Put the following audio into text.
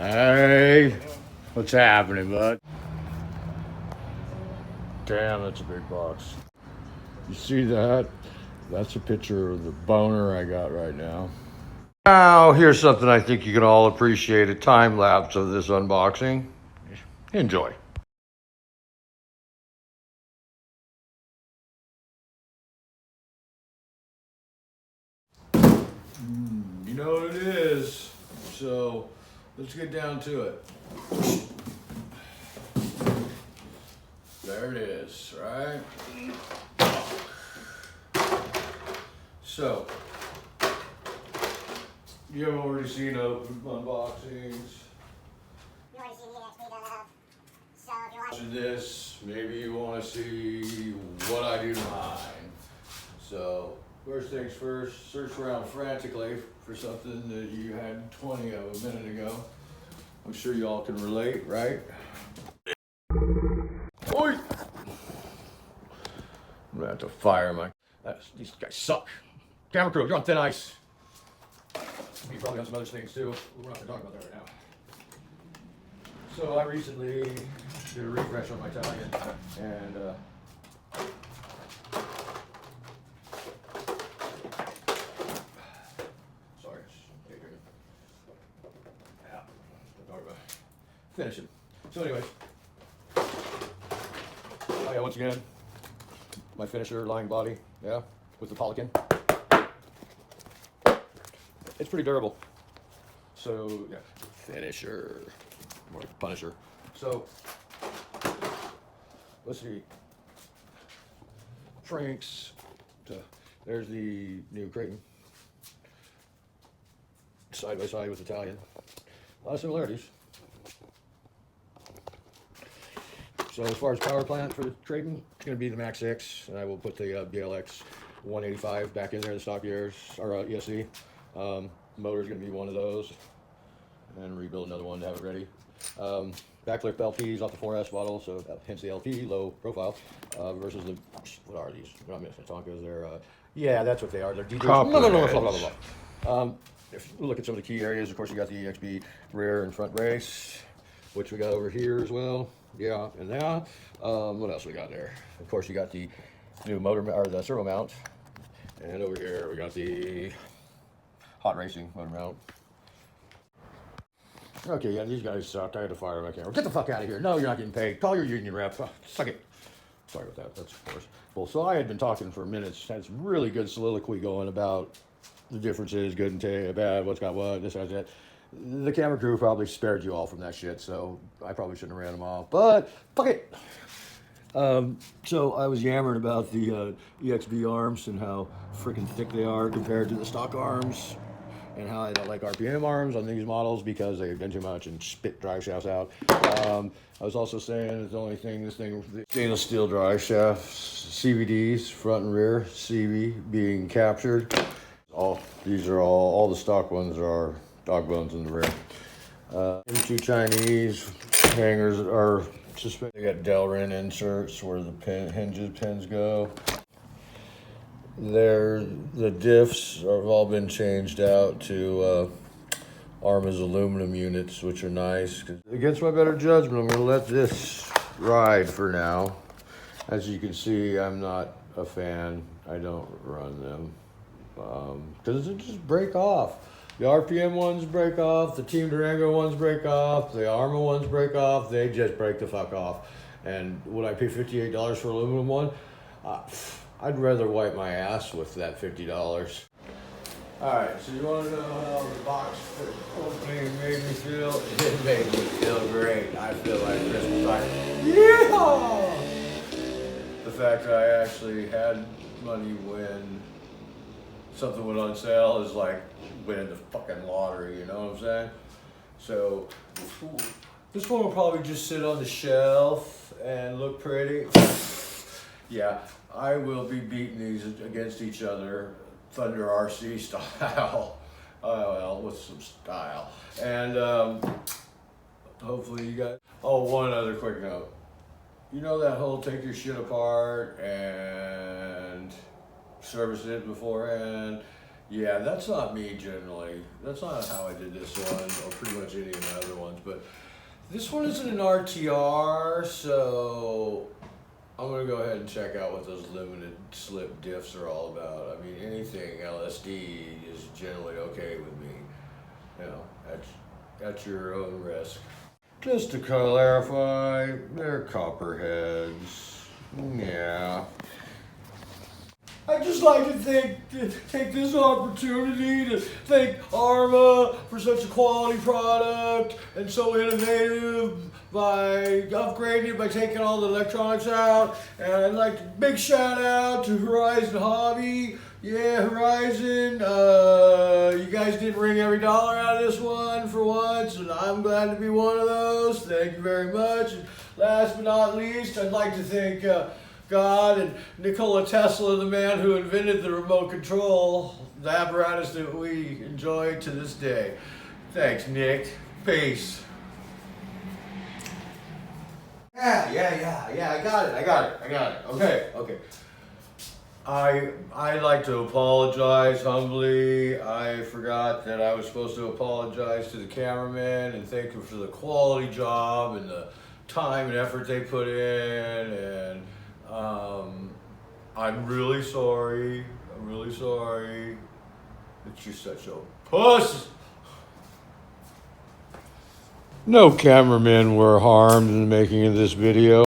Hey, what's happening, bud? Damn, that's a big box. You see that? That's a picture of the boner I got right now. Now, here's something I think you can all appreciate, a time lapse of this unboxing. Enjoy. You know what it is, so let's get down to it. There it is, right? So, you have already seen open unboxings. You already seen the EXB done up. So if you're Watching this, maybe you want to see what I do to mine. So, first things first, search around frantically for something that you had 20 of a minute ago. I'm sure you all can relate, right? Oi! I'm gonna have to fire my. These guys suck. Camera crew, you're on thin ice. You probably on some other things too. We're not gonna talk about that right now. So I recently did a refresh on my Italian, and sorry, yeah, finishing. So anyways, oh yeah, once again, my finisher lying body, yeah, with the Polican. It's pretty durable. So yeah, finisher, more like Punisher. So let's see. Franks. There's the new Kraton. Side by side with Italian. A lot of similarities. So as far as power plant for the Kraton, it's going to be the Max 6, and I will put the BLX 185 back in there, the stock gears, or ESC. Motor's going to be one of those, and rebuild another one to have it ready. Backflip LPs off the 4S model, so hence the LP, low profile, versus the, what are these? They're not Minnesota Tonkas, they're, yeah, that's what they are. They're DJs. No. If we look at some of the key areas, of course, you got the EXB rear and front brace, which we got over here as well. Yeah, and now, what else we got there? Of course, you got the new motor, or the servo mount, and over here we got the hot racing motor mount. Okay, yeah, these guys suck. I had to fire my camera. Get the fuck out of here. No, you're not getting paid. Call your union rep. Oh, suck it. Sorry about that. That's of course. Well, so I had been talking for minutes. Had some really good soliloquy going about the differences, good and bad, what's got what, this, that. The camera crew probably spared you all from that shit, so I probably shouldn't have ran them off. But fuck it. So I was yammering about the EXB arms and how freaking thick they are compared to the stock arms, and how I don't like RPM arms on these models because they've been too much and spit drive shafts out. I was also saying that the only thing, the stainless steel drive shafts, CVDs, front and rear, CV being captured. These are all the stock ones are dog bones in the rear. M2 Chinese hangers are suspended. They got Delrin inserts where the pins go. The diffs have all been changed out to Arrma's aluminum units, which are nice. Against my better judgment, I'm going to let this ride for now. As you can see, I'm not a fan. I don't run them because they just break off. The RPM ones break off, the Team Durango ones break off, the Arrma ones break off. They just break the fuck off. And would I pay $58 for an aluminum one? I'd rather wipe my ass with that $50. Alright, so you want to know how the box opening made me feel? It made me feel great. I feel like Christmas time. Yeah! The fact that I actually had money when something went on sale is like winning the fucking lottery, you know what I'm saying? So, this one will probably just sit on the shelf and look pretty. Yeah, I will be beating these against each other, Thunder RC style. Oh, well, with some style. And hopefully you guys. Oh, one other quick note. You know that whole take your shit apart and service it beforehand? Yeah, that's not me generally. That's not how I did this one, or pretty much any of my other ones. But this one isn't an RTR, so I'm gonna go ahead and check out what those limited slip diffs are all about. I mean, anything LSD is generally okay with me. You know, that's your own risk. Just to clarify, they're copperheads. Yeah. I'd just like to take this opportunity to thank Arrma for such a quality product and so innovative by upgrading it, by taking all the electronics out. And I'd like to big shout out to Horizon Hobby. Yeah, Horizon, you guys didn't wring every dollar out of this one for once, and I'm glad to be one of those. Thank you very much. And last but not least, I'd like to thank God and Nikola Tesla, the man who invented the remote control, the apparatus that we enjoy to this day. Thanks, Nick. Peace. Yeah, I got it. Okay. I'd like to apologize humbly. I forgot that I was supposed to apologize to the cameraman and thank him for the quality job and the time and effort they put in, and I'm really sorry that you're such a puss. No cameramen were harmed in the making of this video.